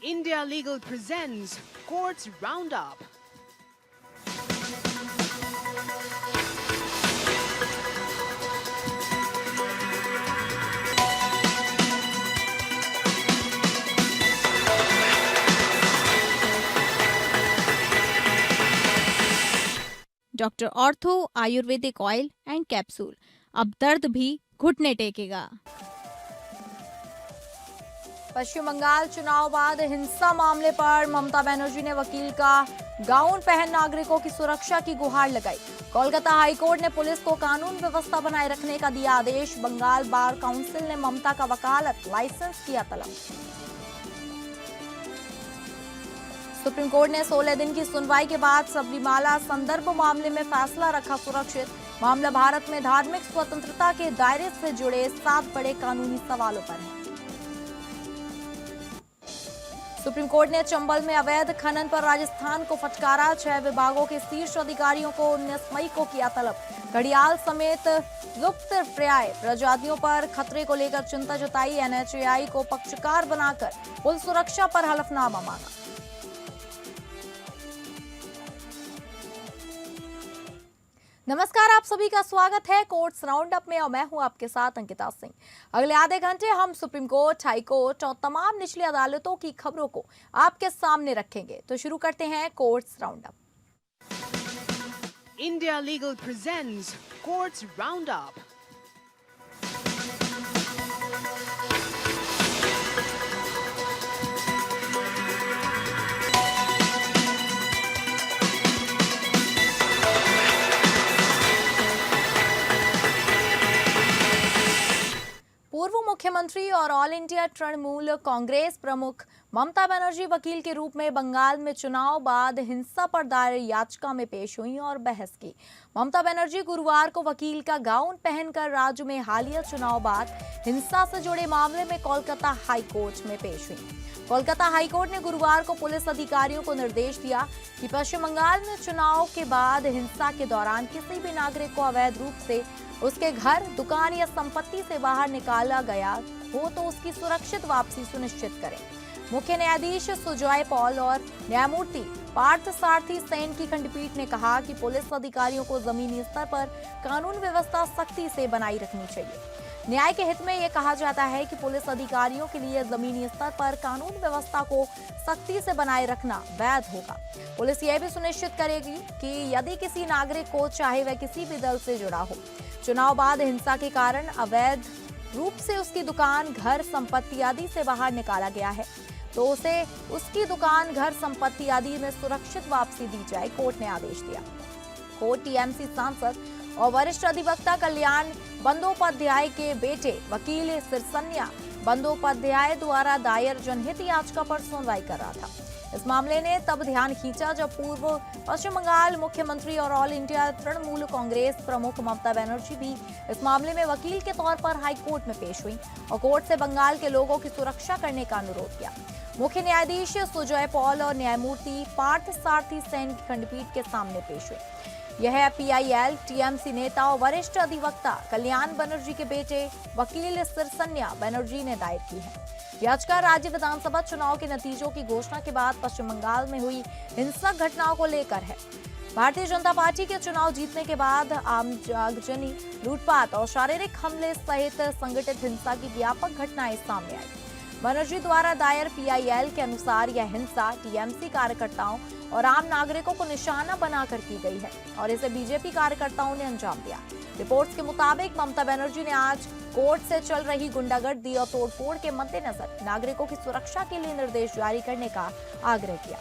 India Legal presents Courts Roundup. Doctor ortho Ayurvedic oil and capsule, अब दर्द भी घुटने टेकेगा। पश्चिम बंगाल चुनाव बाद हिंसा मामले पर ममता बनर्जी ने वकील का गाउन पहन नागरिकों की सुरक्षा की गुहार लगाई। कोलकाता हाईकोर्ट ने पुलिस को कानून व्यवस्था बनाए रखने का दिया आदेश। बंगाल बार काउंसिल ने ममता का वकालत लाइसेंस किया तलब। सुप्रीम कोर्ट ने 16 दिन की सुनवाई के बाद सबरीमाला संदर्भ मामले में फैसला रखा सुरक्षित। मामला भारत में धार्मिक स्वतंत्रता के दायरे से जुड़े 7 बड़े कानूनी सवालों पर है। सुप्रीम कोर्ट ने चंबल में अवैध खनन पर राजस्थान को फटकारा। 6 विभागों के शीर्ष अधिकारियों को 19 मई को किया तलब। घड़ियाल समेत लुप्त प्राय प्रजातियों पर खतरे को लेकर चिंता जताई। एनएचएआई को पक्षकार बनाकर पुल सुरक्षा पर हलफनामा मांगा। नमस्कार, आप सभी का स्वागत है कोर्ट्स राउंड अप में और मैं हूं आपके साथ अंकिता सिंह। अगले आधे घंटे हम सुप्रीम कोर्ट, हाई कोर्ट और तमाम निचली अदालतों की खबरों को आपके सामने रखेंगे। तो शुरू करते हैं courts round up. India Legal presents Courts Roundup. पूर्व मुख्यमंत्री और ऑल इंडिया तृणमूल कांग्रेस प्रमुख ममता बनर्जी वकील के रूप में बंगाल में चुनाव बाद हिंसा पर दायर याचिका में पेश हुई और बहस की। ममता बनर्जी गुरुवार को वकील का गाउन पहनकर राज्य में हालिया चुनाव बाद हिंसा से जुड़े मामले में कोलकाता हाई कोर्ट में पेश हुई। कोलकाता हाईकोर्ट ने गुरुवार को पुलिस अधिकारियों को निर्देश दिया कि पश्चिम बंगाल में चुनाव के बाद हिंसा के दौरान किसी भी नागरिक को अवैध रूप से उसके घर, दुकान या संपत्ति से बाहर निकाला गया हो तो उसकी सुरक्षित वापसी सुनिश्चित करें। मुख्य न्यायाधीश सुजॉय पॉल और न्यायमूर्ति पार्थ सारथी सेन की खंडपीठ ने कहा कि पुलिस अधिकारियों को जमीनी स्तर पर कानून व्यवस्था सख्ती से बनाई रखनी चाहिए। न्याय के हित में यह कहा जाता है कि पुलिस अधिकारियों के लिए जमीनी स्तर पर कानून व्यवस्था को सख्ती से बनाए रखना वैध होगा। पुलिस यह भी सुनिश्चित करेगी कि यदि किसी नागरिक को, चाहे वह किसी भी दल से जुड़ा हो, चुनाव बाद हिंसा के कारण अवैध रूप से उसकी दुकान, घर, संपत्ति आदि से बाहर निकाला गया है तो उसे उसकी दुकान, घर, संपत्ति आदि में सुरक्षित वापसी दी जाए, कोर्ट ने आदेश दिया। कोर्ट टीएमसी सांसद और वरिष्ठ अधिवक्ता कल्याण बंदोपाध्याय के बेटे वकील सिरसन्या बंदोपाध्याय द्वारा दायर जनहित याचिका पर सुनवाई कर रहा था। इस मामले ने तब ध्यान खींचा जब पूर्व पश्चिम बंगाल मुख्यमंत्री और ऑल इंडिया तृणमूल कांग्रेस प्रमुख ममता बनर्जी भी इस मामले में वकील के तौर पर हाई कोर्ट में पेश हुई और कोर्ट से बंगाल के लोगों की सुरक्षा करने का अनुरोध किया। मुख्य न्यायाधीश सुजॉय पॉल और न्यायमूर्ति पार्थ सारथी सेन की खंडपीठ के सामने पेश हुई। यह पीआईएल टीएमसी नेता और वरिष्ठ अधिवक्ता कल्याण बनर्जी के बेटे वकील सिरसन्या बनर्जी ने दायर की है। याचिका राज्य विधानसभा चुनाव के नतीजों की घोषणा के बाद पश्चिम बंगाल में हुई हिंसक घटनाओं को लेकर है। भारतीय जनता पार्टी के चुनाव जीतने के बाद आगजनी, लूटपाट और शारीरिक हमले सहित संगठित हिंसा की व्यापक घटनाएं सामने आई। बनर्जी द्वारा दायर पीआईएल के अनुसार यह हिंसा टीएमसी कार्यकर्ताओं और आम नागरिकों को निशाना बनाकर की गई है और इसे बीजेपी कार्यकर्ताओं ने अंजाम दिया। रिपोर्ट्स के मुताबिक ममता बनर्जी ने आज कोर्ट से चल रही गुंडागर्दी और तोड़फोड़ के मद्देनजर नागरिकों की सुरक्षा के लिए निर्देश जारी करने का आग्रह किया।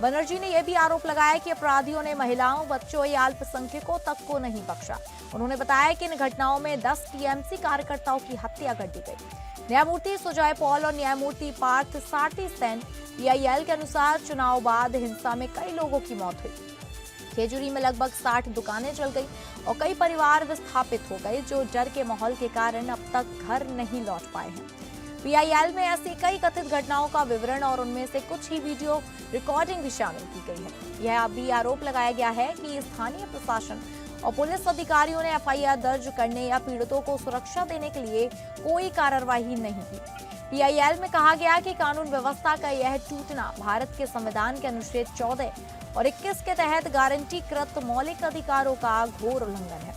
बनर्जी ने यह भी आरोप लगाया कि अपराधियों ने महिलाओं, बच्चों या अल्पसंख्यकों तक को नहीं बख्शा। उन्होंने बताया कि इन घटनाओं में 10 टीएमसी कार्यकर्ताओं की हत्या कर दी गई। न्यायमूर्ति सुजॉय पॉल और न्यायमूर्ति पार्थ सारथी सेन पीआईएल के अनुसार चुनाव बाद हिंसा में कई लोगों की मौत हुई। खेजूरी में लगभग 60 दुकानें जल गई और कई परिवार विस्थापित हो गए जो डर के माहौल के कारण अब तक घर नहीं लौट पाए हैं। पीआईएल में ऐसी कई कथित घटनाओं का विवरण और उनमें से कुछ ही वीडियो रिकॉर्डिंग भी शामिल की गई है। यह भी आरोप लगाया गया है कि स्थानीय प्रशासन और पुलिस अधिकारियों ने एफआईआर दर्ज करने या पीड़ितों को सुरक्षा देने के लिए कोई कार्रवाई नहीं की। पीआईएल में कहा गया कि कानून व्यवस्था का यह टूटना भारत के संविधान के अनुच्छेद 14 और 21 के तहत गारंटीकृत मौलिक अधिकारों का घोर उल्लंघन है।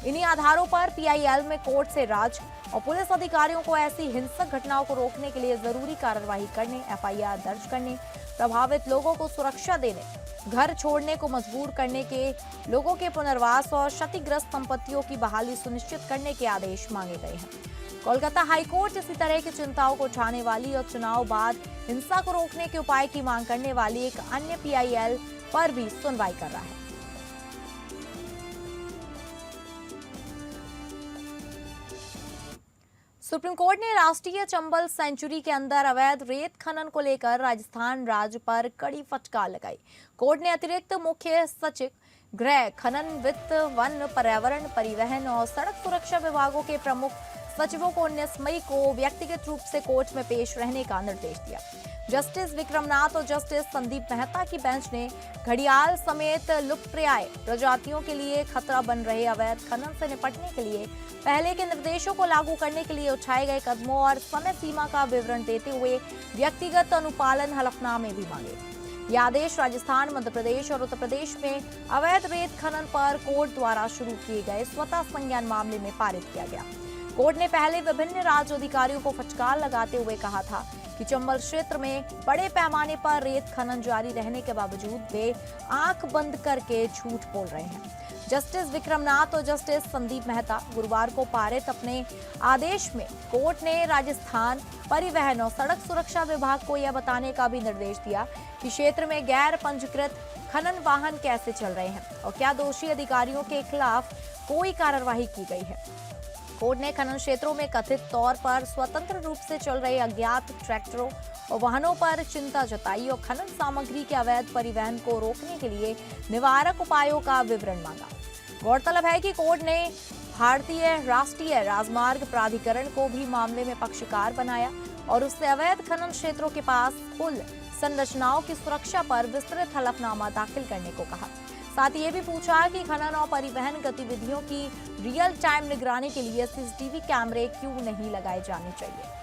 इन्हीं आधारों पर पीआईएल में कोर्ट से राज्य और पुलिस अधिकारियों को ऐसी हिंसक घटनाओं को रोकने के लिए जरूरी कार्रवाई करने, एफआईआर दर्ज करने, प्रभावित लोगों को सुरक्षा देने, घर छोड़ने को मजबूर करने के लोगों के पुनर्वास और क्षतिग्रस्त संपत्तियों की बहाली सुनिश्चित करने के आदेश मांगे गए हैं। कोलकाता हाईकोर्ट इसी तरह की चिंताओं को उठाने वाली और चुनाव बाद हिंसा को रोकने के उपाय की मांग करने वाली एक अन्य पीआईएल पर भी सुनवाई कर रहा है। सुप्रीम कोर्ट ने राष्ट्रीय चंबल सेंचुरी के अंदर अवैध रेत खनन को लेकर राजस्थान राज्य पर कड़ी फटकार लगाई। कोर्ट ने अतिरिक्त मुख्य सचिव गृह, खनन, वित्त, वन, पर्यावरण, परिवहन और सड़क सुरक्षा विभागों के प्रमुख सचिवों को 19 मई को व्यक्तिगत रूप से कोर्ट में पेश रहने का निर्देश दिया। जस्टिस विक्रमनाथ और जस्टिस संदीप मेहता की बेंच ने घड़ियाल समेत लुप्तप्राय प्रजातियों के लिए खतरा बन रहे अवैध खनन से निपटने के लिए पहले के निर्देशों को लागू करने के लिए उठाए गए कदमों और समय सीमा का विवरण देते हुए व्यक्तिगत अनुपालन हलफनामे भी मांगे। यह आदेश राजस्थान, मध्य प्रदेश और उत्तर प्रदेश में अवैध रेत खनन पर कोर्ट द्वारा शुरू किए गए स्वतः संज्ञान मामले में पारित किया गया। कोर्ट ने पहले विभिन्न राज्य अधिकारियों को फटकार लगाते हुए कहा था कि चंबल क्षेत्र में बड़े पैमाने पर रेत खनन जारी रहने के बावजूद वे आंख बंद करके झूठ बोल रहे हैं। जस्टिस विक्रमनाथ और जस्टिस संदीप मेहता गुरुवार को पारित अपने आदेश में कोर्ट ने राजस्थान परिवहन और सड़क सुरक्षा विभाग को यह बताने का भी निर्देश दिया कि क्षेत्र में गैर पंजीकृत खनन वाहन कैसे चल रहे हैं और क्या दोषी अधिकारियों के खिलाफ कोई कार्रवाई की गई है। कोर्ट ने खनन क्षेत्रों में कथित तौर पर स्वतंत्र रूप से चल रहे अज्ञात ट्रैक्टरों और वाहनों पर चिंता जताई और खनन सामग्री के अवैध परिवहन को रोकने के लिए निवारक उपायों का विवरण मांगा। गौरतलब है कि कोर्ट ने भारतीय राष्ट्रीय राजमार्ग प्राधिकरण को भी मामले में पक्षकार बनाया और उससे अवैध खनन क्षेत्रों के पास पुल संरचनाओं की सुरक्षा पर विस्तृत हलफनामा दाखिल करने को कहा। साथ ही ये भी पूछा कि खनन और परिवहन गतिविधियों की रियल टाइम निगरानी के लिए सीसीटीवी कैमरे क्यों नहीं लगाए जाने चाहिए।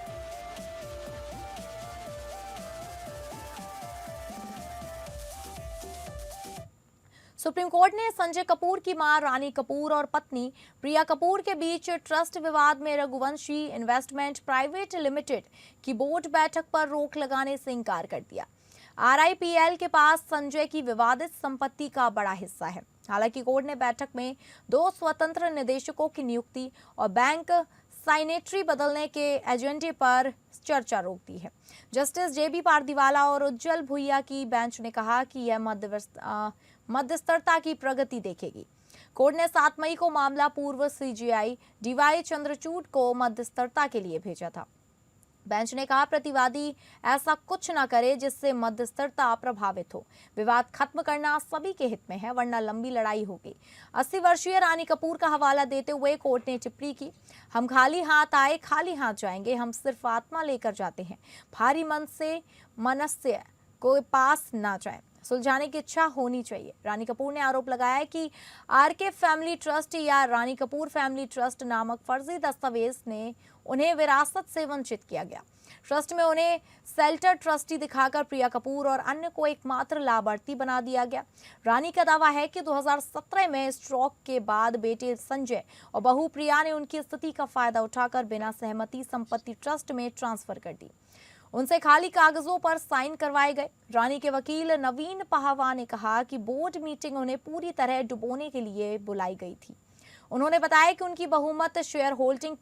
सुप्रीम कोर्ट ने संजय कपूर की मां रानी कपूर और पत्नी प्रिया कपूर के बीच ट्रस्ट विवाद में रघुवंशी इन्वेस्टमेंट प्राइवेट लिमिटेड की बोर्ड बैठक पर रोक लगाने से इंकार कर दिया। आरआईपीएल के पास संजय की विवादित संपत्ति का बड़ा हिस्सा है। हालांकि कोर्ट ने बैठक में 2 स्वतंत्र निदेशकों की नियुक्ति और बैंक साइनेटरी बदलने के एजेंडे पर चर्चा रोक दी है। जस्टिस जेबी पारदीवाला और उज्जवल भुइया की बेंच ने कहा कि यह मध्यस्थता की प्रगति देखेगी। कोर्ट ने 7 मई को मामला पूर्व सीजीआई डीवाई चंद्रचूड़ को मध्यस्थता के लिए भेजा था। बेंच ने कहा प्रतिवादी ऐसा कुछ न करे जिससे मध्यस्थता प्रभावित हो। विवाद खत्म करना सभी के हित में है, वरना लंबी लड़ाई होगी। 80 वर्षीय रानी कपूर का हवाला देते हुए कोर्ट ने टिप्पणी की, हम खाली हाथ आए खाली हाथ जाएंगे, हम सिर्फ आत्मा लेकर जाते हैं, भारी मन से मनस्य कोई पास ना जाए, सुलझाने की इच्छा होनी चाहिए। रानी कपूर ने आरोप लगाया कि आरके फैमिली ट्रस्ट या रानी कपूर फैमिली ट्रस्ट नामक फर्जी दस्तावेज ने उन्हें विरासत से वंचित किया गया। ट्रस्ट में उन्हें सेल्टर ट्रस्टी दिखाकर प्रिया कपूर और अन्य को एकमात्र लाभार्थी बना दिया गया। रानी का दावा है कि 2017 में स्ट्रोक के बाद बेटे संजय और बहू प्रिया ने उनकी स्थिति का फायदा उठाकर बिना सहमति संपत्ति ट्रस्ट में ट्रांसफर कर दी। उनसे खाली कागजों पर साइन करवाए गए। रानी के वकील नवीन पहावा ने कहा कि बोर्ड मीटिंग उन्हें पूरी तरह डुबोने के लिए बुलाई गई थी। उन्होंने बताया कि उनकी बहुमत शेयर होल्डिंग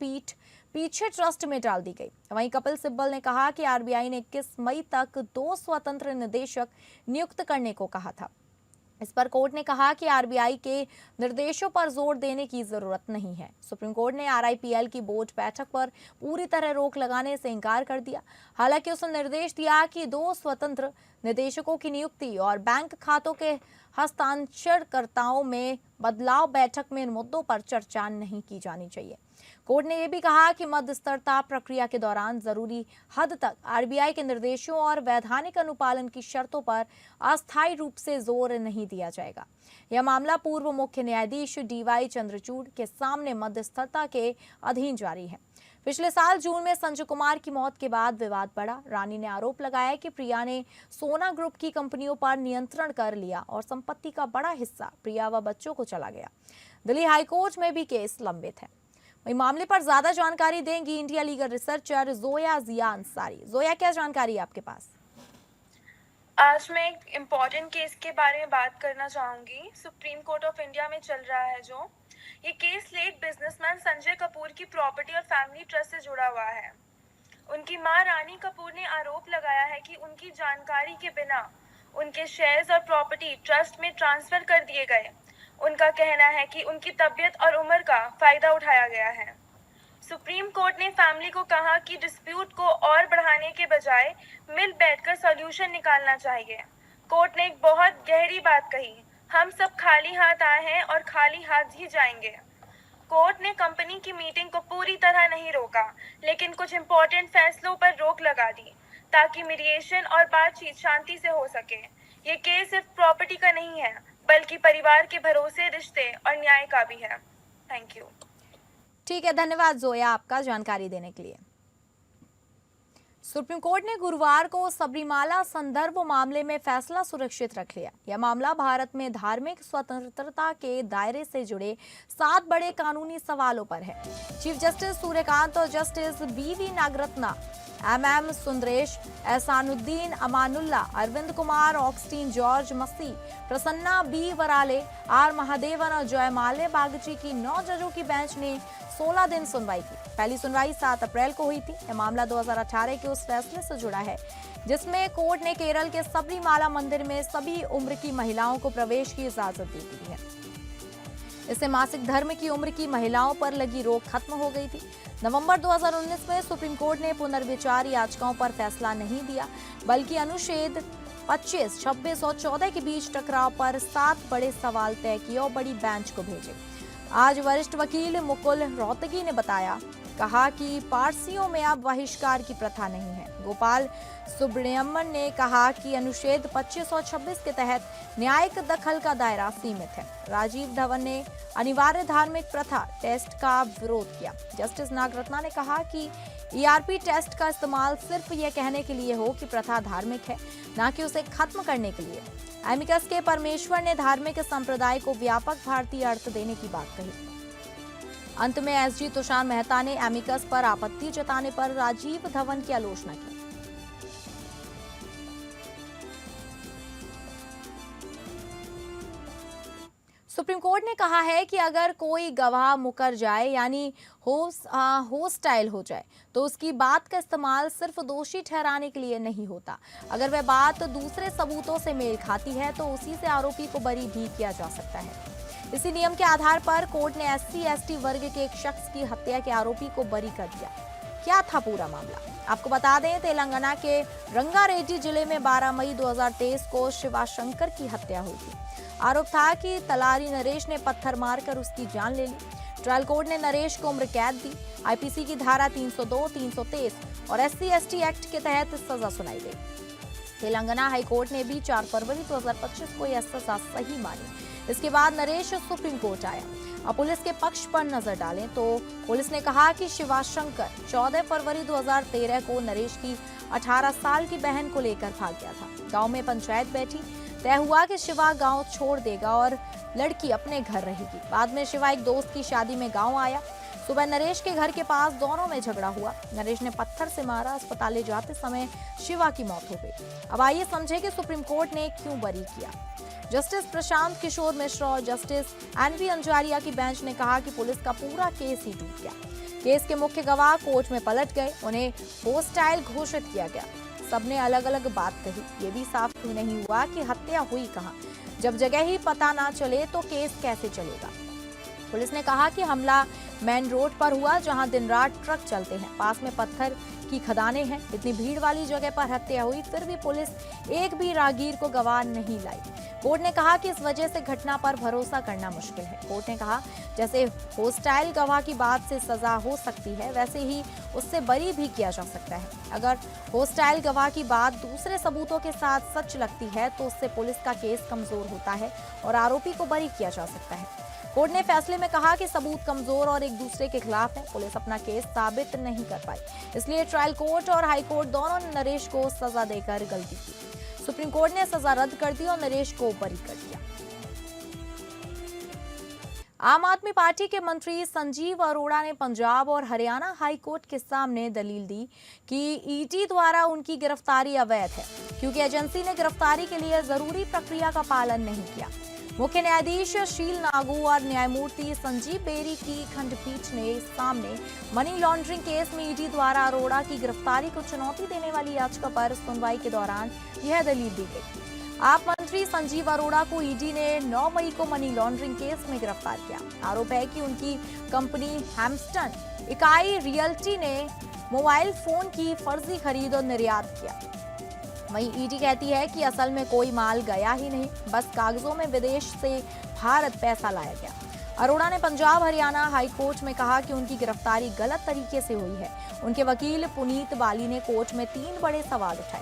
पीछे ट्रस्ट में डाल दी गई। वहीं कपिल सिब्बल ने कहा कि आरबीआई ने 21 मई तक 2 स्वतंत्र निदेशक नियुक्त करने को कहा था। इस पर कोर्ट ने कहा कि आरबीआई के निर्देशों पर जोर देने की जरूरत नहीं है। सुप्रीम कोर्ट ने आरआईपीएल की बोर्ड बैठक पर पूरी तरह रोक लगाने से इंकार कर दिया। हालांकि उसने निर्देश दिया कि 2 स्वतंत्र निदेशकों की नियुक्ति और बैंक खातों के हस्तांतरणकर्ताओं में बदलाव बैठक में इन मुद्दों पर चर्चा नहीं की जानी चाहिए। कोर्ट ने यह भी कहा कि मध्यस्थता प्रक्रिया के दौरान जरूरी हद तक आरबीआई के निर्देशों और वैधानिक अनुपालन की शर्तों पर अस्थायी रूप से जोर नहीं दिया जाएगा। यह मामला पूर्व मुख्य न्यायाधीश डीवाई चंद्रचूड़ के सामने मध्यस्थता के अधीन जारी है। पिछले साल जून में संजय कुमार की मौत के बाद विवाद बढ़ा। रानी ने आरोप लगाया कि प्रिया ने सोना ग्रुप की कंपनियों पर नियंत्रण कर लिया और संपत्ति का बड़ा हिस्सा प्रिया व बच्चों को चला गया। दिल्ली हाईकोर्ट में भी केस लंबित है। वही मामले पर ज्यादा जानकारी देंगी इंडिया लीगल रिसर्चर जोया जिया अंसारी। जोया, क्या जानकारी है आपके पास? आज मैं एक इम्पॉर्टेंट केस के बारे में बात करना चाहूँगी। सुप्रीम कोर्ट ऑफ इंडिया में चल रहा है जो ये case late businessman Sanjay Kapoor की प्रॉपर्टी और फैमिली ट्रस्ट से जुड़ा हुआ है। उनकी मां रानी कपूर ने आरोप लगाया है कि उनकी जानकारी के बिना उनके शेयर्स और प्रॉपर्टी ट्रस्ट में ट्रांसफर कर दिए गए। उनका कहना है कि उनकी तबीयत और उम्र का फायदा उठाया गया है। सुप्रीम कोर्ट ने फैमिली को कहा कि डिस्प्यूट को और बढ़ाने के बजाय मिल बैठकर सॉल्यूशन निकालना चाहिए। कोर्ट ने एक बहुत गहरी बात कही, हम सब खाली हाथ आए हैं और खाली हाथ ही जाएंगे। कोर्ट ने कंपनी की मीटिंग को पूरी तरह नहीं रोका, लेकिन कुछ इम्पोर्टेंट फैसलों पर रोक लगा दी ताकि मीडिएशन और बातचीत शांति से हो सके। ये केस सिर्फ प्रॉपर्टी का नहीं है, बल्कि परिवार के भरोसे, रिश्ते और न्याय का भी है। Thank you. ठीक है, धन्यवाद जोया आपका जानकारी देने के लिए। सुप्रीम कोर्ट ने गुरुवार को सबरीमाला संदर्भ मामले में फैसला सुरक्षित रख लिया। यह मामला भारत में धार्मिक स्वतंत्रता के दायरे से जुड़े 7 बड़े कानूनी सवालों पर है। चीफ जस्टिस सूर्यकांत और जस्टिस बीवी नागरत्ना, MM सुंदरेश, एहसानुद्दीन अमानुल्ला, अरविंद कुमार, ऑक्सटीन जॉर्ज मसी, प्रसन्ना बी वराले, R महादेवन और जयमाल्य बागची की 9 जजों की बेंच ने 16 दिन सुनवाई की। पहली सुनवाई 7 अप्रैल को हुई थी। यह मामला 2018 के उस फैसले से जुड़ा है जिसमें कोर्ट ने केरल के सबरीमाला मंदिर में सभी उम्र की महिलाओं को प्रवेश की इजाजत दे दी है। इससे मासिक धर्म की उम्र की महिलाओं पर लगी रोक खत्म हो गई थी। नवंबर 2019 में सुप्रीम कोर्ट ने पुनर्विचार याचिकाओं पर फैसला नहीं दिया, बल्कि अनुच्छेद 25, 26 और 14 के बीच टकराव पर 7 बड़े सवाल तय किए और बड़ी बेंच को भेजे। आज वरिष्ठ वकील मुकुल रोहतगी ने कहा कि पारसियों में अब बहिष्कार की प्रथा नहीं है। गोपाल सुब्रमण्यम ने कहा कि अनुच्छेद 25 और 26 के तहत न्यायिक दखल का दायरा सीमित है। राजीव धवन ने अनिवार्य धार्मिक प्रथा टेस्ट का विरोध किया। जस्टिस नागरत्ना ने कहा कि ERP टेस्ट का इस्तेमाल सिर्फ ये कहने के लिए हो कि प्रथा धार्मिक है, न कि उसे खत्म करने के लिए। एमिकस के परमेश्वर ने धार्मिक संप्रदाय को व्यापक भारतीय अर्थ देने की बात कही। अंत में SG तुषार मेहता ने एमिकस पर आपत्ति जताने पर राजीव धवन की आलोचना की। सुप्रीम कोर्ट ने कहा है कि अगर कोई गवाह मुकर जाए यानी होस्टाइल हो जाए तो उसकी बात का इस्तेमाल सिर्फ दोषी ठहराने के लिए नहीं होता। अगर वह बात दूसरे सबूतों से मेल खाती है तो उसी से आरोपी को बरी भी किया जा सकता है। इसी नियम के आधार पर कोर्ट ने SC/ST वर्ग के एक शख्स की हत्या के आरोपी को बरी कर दिया। क्या था पूरा मामला, आपको बता दें। तेलंगाना के रंगारेड्डी जिले में 12 मई 2023 को शिवाशंकर की हत्या हुई थी। आरोप था कि तलारी नरेश ने पत्थर मारकर उसकी जान ले ली। ट्रायल कोर्ट ने नरेश को उम्र कैद दी। IPC की धारा 302, 323 और SC/ST एक्ट के तहत सजा सुनाई गई। तेलंगाना हाईकोर्ट ने भी 4 फरवरी 2025 को यह सजा सही मानी। इसके बाद नरेश सुप्रीम कोर्ट आया। अब पुलिस के पक्ष पर नजर डालें तो पुलिस ने कहा कि शिवाशंकर 14 फरवरी 2013 को नरेश की 18 साल की बहन को लेकर भाग गया था। गांव में पंचायत बैठी, तय हुआ कि शिवा गांव छोड़ देगा और लड़की अपने घर रहेगी। बाद में शिवा एक दोस्त की शादी में गांव आया। सुबह नरेश के घर के पास दोनों में झगड़ा हुआ। नरेश ने पत्थर से मारा। अस्पताल ले जाते समय शिवा की मौत हो गई। अब आइए समझे कि सुप्रीम कोर्ट ने क्यों बरी किया। जस्टिस प्रशांत किशोर मिश्रा और जस्टिस NV अंजारिया की बेंच ने कहा कि पुलिस का पूरा केस ही टूट गया। केस के मुख्य गवाह कोर्ट में पलट गए, उन्हें होस्टाइल घोषित किया गया। सबने अलग अलग बात कही। ये भी साफ नहीं हुआ कि हत्या हुई कहाँ। जब जगह ही पता ना चले तो केस कैसे चलेगा। पुलिस ने कहा कि हमला मेन रोड पर हुआ जहां दिन रात ट्रक चलते हैं, पास में पत्थर की खदानें हैं। इतनी भीड़ वाली जगह पर हत्या हुई, फिर भी पुलिस एक भी राहगीर को गवाह नहीं लाई। कोर्ट ने कहा कि इस वजह से घटना पर भरोसा करना मुश्किल है। कोर्ट ने कहा जैसे होस्टाइल गवाह की बात से सजा हो सकती है, वैसे ही उससे बरी भी किया जा सकता है। अगर होस्टाइल गवाह की बात दूसरे सबूतों के साथ सच लगती है तो उससे पुलिस का केस कमजोर होता है और आरोपी को बरी किया जा सकता है। कोर्ट ने फैसले में कहा कि सबूत कमजोर और एक दूसरे के खिलाफ है, पुलिस अपना केस साबित नहीं कर पाई, इसलिए ट्रायल कोर्ट और हाई कोर्ट दोनों ने नरेश को सजा देकर गलती की। सुप्रीम कोर्ट ने सजा रद्द कर दी और नरेश को बरी कर दिया। आम आदमी पार्टी के मंत्री संजीव अरोड़ा ने पंजाब और हरियाणा हाई कोर्ट के सामने दलील दी कि ईडी द्वारा उनकी गिरफ्तारी अवैध है, क्योंकि एजेंसी ने गिरफ्तारी के लिए जरूरी प्रक्रिया का पालन नहीं किया। मुख्य न्यायाधीश शील नागू और न्यायमूर्ति संजीव बेरी की खंडपीठ ने सामने मनी लॉन्ड्रिंग केस में ईडी द्वारा अरोड़ा की गिरफ्तारी को चुनौती देने वाली याचिका पर सुनवाई के दौरान यह दलील दी गई। आप मंत्री संजीव अरोड़ा को ईडी ने 9 मई को मनी लॉन्ड्रिंग केस में गिरफ्तार किया। आरोप है कि उनकी कंपनी हैम्स्टन इकाई रियल्टी ने मोबाइल फोन की फर्जी खरीद और निर्यात किया। वहीं ईडी कहती है कि असल में कोई माल गया ही नहीं, बस कागजों में विदेश से भारत पैसा लाया गया। अरोड़ा ने पंजाब हरियाणा हाई कोर्ट में कहा कि उनकी गिरफ्तारी गलत तरीके से हुई है। उनके वकील पुनीत बाली ने कोर्ट में 3 बड़े सवाल उठाए।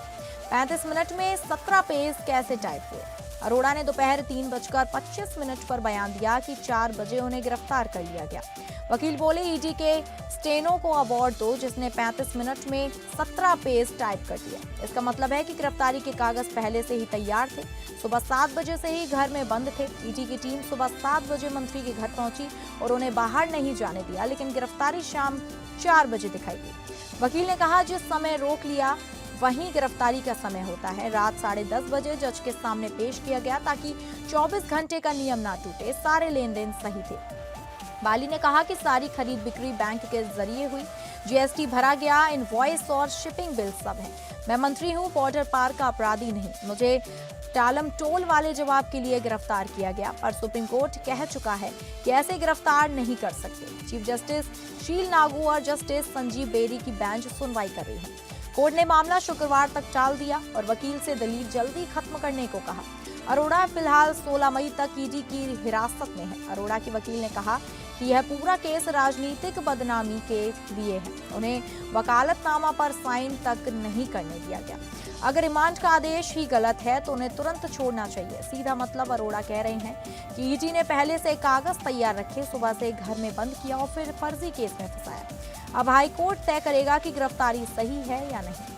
35 मिनट में 17 पेज कैसे टाइप हुए? अरोड़ा ने दोपहर 3:25 पर बयान दिया कि 4 बजे उन्हें गिरफ्तार कर लिया गया। वकील बोले ईडी के स्टेनो को अवार्ड दो जिसने 35 मिनट में 17 पेज टाइप कर दिया। इसका मतलब है कि गिरफ्तारी के कागज पहले से ही तैयार थे। सुबह 7 बजे से ही घर में बंद थे। ईडी की टीम सुबह 7 बजे मंत्री के घर पहुंची और उन्हें बाहर नहीं जाने दिया, लेकिन गिरफ्तारी शाम 4 बजे दिखाई दी। वकील ने कहा जिस समय रोक लिया वहीं गिरफ्तारी का समय होता है। रात 10:30 बजे जज के सामने पेश किया गया ताकि 24 घंटे का नियम ना टूटे। सारे लेन देन सही थे। बाली ने कहा कि सारी खरीद बिक्री बैंक के जरिए हुई, जीएसटी भरा गया, इनवॉइस और शिपिंग बिल सब है। मैं मंत्री हूं, बॉर्डर पार का अपराधी नहीं। मुझे टालम टोल वाले जवाब के लिए गिरफ्तार किया गया, पर सुप्रीम कोर्ट कह चुका है कि ऐसे गिरफ्तार नहीं कर सकते। चीफ जस्टिस शील नागू और जस्टिस संजीव बेरी की बेंच सुनवाई कर रही है। कोर्ट ने मामला शुक्रवार तक टाल दिया और वकील से दलील जल्दी खत्म करने को कहा। अरोड़ा फिलहाल 16 मई तक ईडी की हिरासत में है। अरोड़ा के वकील ने कहा कि यह पूरा केस राजनीतिक बदनामी के लिए है। उन्हें वकालतनामा पर साइन तक नहीं करने दिया गया। अगर रिमांड का आदेश ही गलत है तो उन्हें तुरंत छोड़ना चाहिए। सीधा मतलब अरोड़ा कह रहे हैं कि ईडी ने पहले से कागज तैयार रखे, सुबह से घर में बंद किया और फिर फर्जी केस में फंसाया। अब हाई कोर्ट तय करेगा कि गिरफ्तारी सही है या नहीं।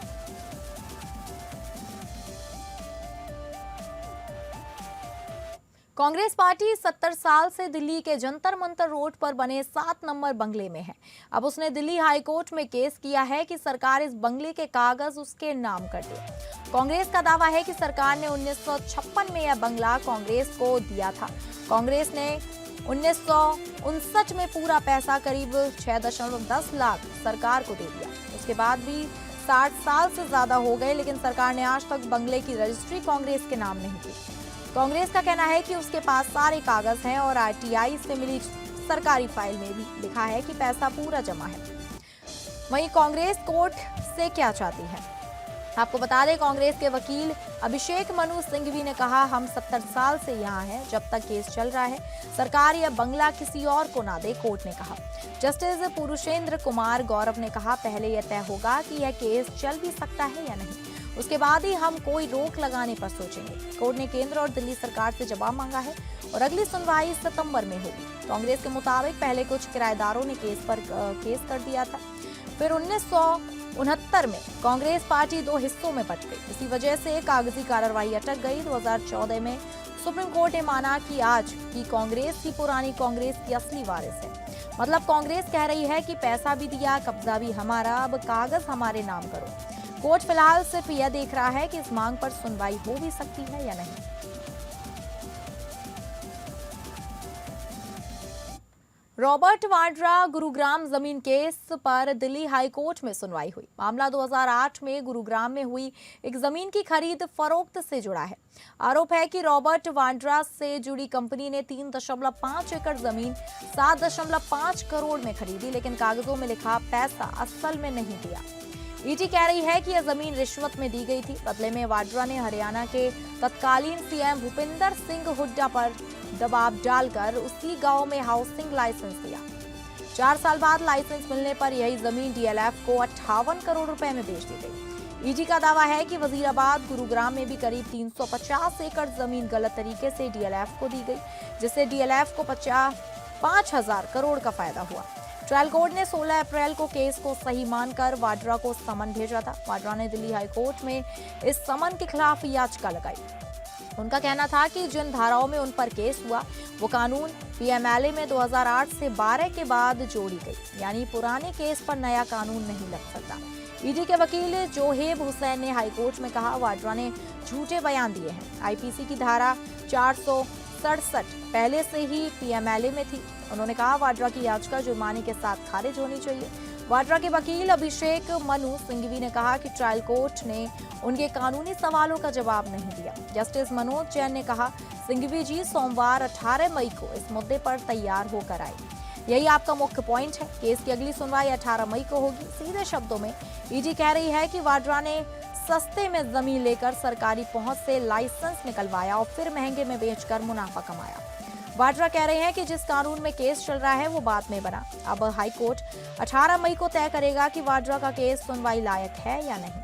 कांग्रेस पार्टी 70 साल से दिल्ली के जंतर मंतर रोड पर बने 7 नंबर बंगले में है। अब उसने दिल्ली हाई कोर्ट में केस किया है कि सरकार इस बंगले के कागज उसके नाम कर दे। कांग्रेस का दावा है कि सरकार ने 1956 में यह बंगला कांग्रेस को दिया था। कांग्रेस ने 1959 में पूरा पैसा करीब 6.10 लाख सरकार को दे दिया। उसके बाद भी 60 साल से ज्यादा हो गए, लेकिन सरकार ने आज तक बंगले की रजिस्ट्री कांग्रेस के नाम नहीं की। कांग्रेस का कहना है कि उसके पास सारे कागज हैं और आरटीआई से मिली सरकारी फाइल में भी लिखा है कि पैसा पूरा जमा है। वहीं कांग्रेस कोर्ट से क्या चाहती है? आपको बता दें, कांग्रेस के वकील अभिषेक मनु सिंघवी ने कहा, हम 70 साल से यहाँ हैं, जब तक केस चल रहा है सरकार यह बंगला किसी और को ना दे। कोर्ट ने कहा। जस्टिस पुरुषेंद्र कुमार गौरव ने कहा, पहले यह तय होगा कि यह केस चल भी सकता है या नहीं, उसके बाद ही हम कोई रोक लगाने पर सोचेंगे। कोर्ट ने केंद्र और दिल्ली सरकार से जवाब मांगा है और अगली सुनवाई सितंबर में होगी। कांग्रेस के मुताबिक पहले कुछ किराएदारों ने केस कर दिया था, फिर 1969 में कांग्रेस पार्टी 2 हिस्सों में बंट गई। इसी वजह से कागजी कार्रवाई अटक गई। 2014 में सुप्रीम कोर्ट ने माना कि आज की कांग्रेस की पुरानी कांग्रेस की असली वारिस है। मतलब कांग्रेस कह रही है कि पैसा भी दिया, कब्जा भी हमारा, अब कागज हमारे नाम करो। कोर्ट फिलहाल सिर्फ यह देख रहा है कि इस मांग पर सुनवाई हो भी सकती है या नहीं। रॉबर्ट वाड्रा गुरुग्राम जमीन केस पर दिल्ली हाई कोर्ट में सुनवाई हुई। मामला 2008 में गुरुग्राम में हुई एक जमीन की खरीद फरोख्त से जुड़ा है। आरोप है कि रॉबर्ट वाड्रा से जुड़ी कंपनी ने 3.5 एकड़ जमीन 7.5 करोड़ में खरीदी, लेकिन कागजों में लिखा पैसा असल में नहीं दिया। ईडी कह रही है कि यह जमीन रिश्वत में दी गई थी। बदले में वाड्रा ने हरियाणा के तत्कालीन सीएम भूपिंदर सिंह हुड्डा पर दबाव डालकर उसी गांव में हाउसिंग लाइसेंस दिया। 4 साल बाद लाइसेंस मिलने पर यही जमीन डीएलएफ को 58 करोड़ रुपए में बेच दी गई। ईडी का दावा है कि वजीराबाद, गुरुग्राम में भी करीब 350 एकड़ जमीन गलत तरीके से डीएलएफ को दी गई, जिससे डीएलएफ को 5,000 करोड़ का फायदा हुआ। ट्रायल कोर्ट ने 16 अप्रैल को केस को सही मानकर वाड्रा को समन भेजा था। वाड्रा ने दिल्ली हाई कोर्ट में इस समन के खिलाफ याचिका लगाई। उनका कहना था कि जिन धाराओं में उन पर केस हुआ वो कानून पीएमएलए में 2008 से 12 के बाद जोड़ी गई, यानी पुराने केस पर नया कानून नहीं लग सकता। ईडी के वकील जोहेब हुसैन ने हाईकोर्ट में कहा वाड्रा ने झूठे बयान दिए हैं। आईपीसी की धारा 467 पहले से ही पीएमएलए में थी। उन्होंने कहा वाड्रा की याचिका जुर्माने के साथ खारिज होनी चाहिए। वाड्रा के वकील अभिषेक मनु सिंघवी ने कहा कि ट्रायल कोर्ट ने उनके कानूनी सवालों का जवाब नहीं दिया। जस्टिस मनोज जैन ने कहा सिंघवी जी सोमवार 18 मई को इस मुद्दे पर तैयार होकर आए। यही आपका मुख्य पॉइंट है। केस की अगली सुनवाई 18 मई को होगी। सीधे शब्दों में ईडी कह रही है कि वाड्रा ने सस्ते में जमीन लेकर सरकारी पहुंच से लाइसेंस निकलवाया और फिर महंगे में बेचकर मुनाफा कमाया। वाड्रा कह रहे हैं कि जिस कानून में केस चल रहा है वो बाद में बना। अब हाई कोर्ट 18 मई को तय करेगा कि वाड्रा का केस सुनवाई लायक है या नहीं।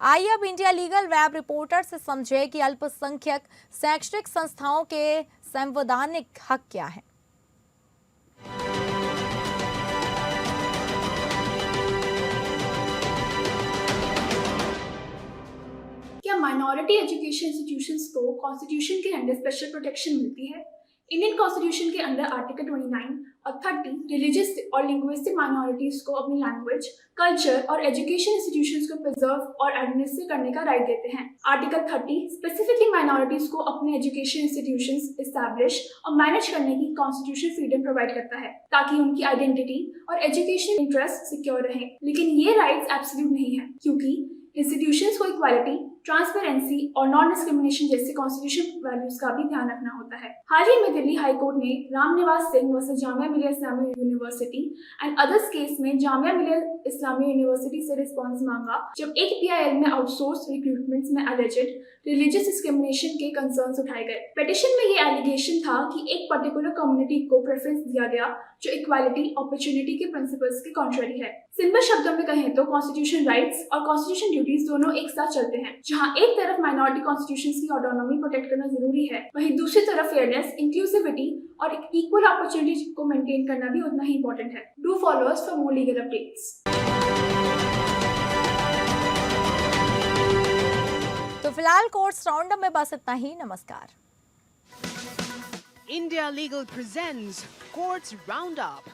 आइए अब इंडिया लीगल वेब रिपोर्टर से समझे कि अल्पसंख्यक शैक्षणिक संस्थाओं के संवैधानिक हक क्या है। क्या माइनॉरिटी एजुकेशन इंस्टीट्यूशंस को कॉन्स्टिट्यूशन के अंडर स्पेशल प्रोटेक्शन मिलती है? इंडियन कॉन्स्टिट्यूशन के अंदर आर्टिकल 29 और 30 रिलीजियस और लिंग्विस्टिक माइनॉरिटीज को अपनी लैंग्वेज, कल्चर और एजुकेशन इंस्टीट्यूशंस को प्रिजर्व और एडमिनिस्टर करने का राइट देते हैं। आर्टिकल 30 स्पेसिफिकली माइनॉरिटीज को अपने एजुकेशन इंस्टीट्यूशंस एस्टैब्लिश और मैनेज करने की कॉन्स्टिट्यूशनल फ्रीडम प्रोवाइड करता है ताकि उनकी आइडेंटिटी और एजुकेशन इंटरेस्ट सिक्योर रहे। लेकिन ये राइट्स एब्सोल्यूट नहीं है, क्योंकि इंस्टीट्यूशंस को इक्वालिटी, ट्रांसपेरेंसी और नॉन डिस्क्रिमिनेशन जैसे कॉन्स्टिट्यूशन वैल्यूज का भी ध्यान रखना होता है। हाल ही में दिल्ली हाई कोर्ट ने Ramniwas Singh versus Jamia Millia Islamia university and others case में जामिया मिलिया इस्लामिया यूनिवर्सिटी से रिस्पांस मांगा, जब एक पीआईएल में आउटसोर्स रिक्रूटमेंट्स में अलेजेड रिलीजियस डिस्क्रिमिनेशन के कंसर्न्स उठाए गए। पिटीशन में ये एलिगेशन था कि एक पर्टिकुलर कम्युनिटी को प्रेफरेंस दिया गया जो इक्वालिटी अपॉर्चुनिटी के प्रिंसिपल्स के कॉन्ट्ररी है। सिंपल शब्दों में कहें तो कॉन्स्टिट्यूशन राइट्स और कॉन्स्टिट्यूशन ड्यूटीज दोनों एक साथ चलते हैं। जहां एक तरफ माइनॉरिटी कॉन्स्टिट्यूशंस की ऑटोनॉमी प्रोटेक्ट करना जरूरी है, वहीं दूसरी तरफ फेयरनेस, इंक्लूसिविटी और इक्वल अपॉर्चुनिटी को मेंटेन करना भी उतना ही इंपॉर्टेंट है। Do follow us for more legal updates. तो फिलहाल कोर्ट्स राउंडअप में बस इतना ही। नमस्कार। India Legal presents Courts Roundup.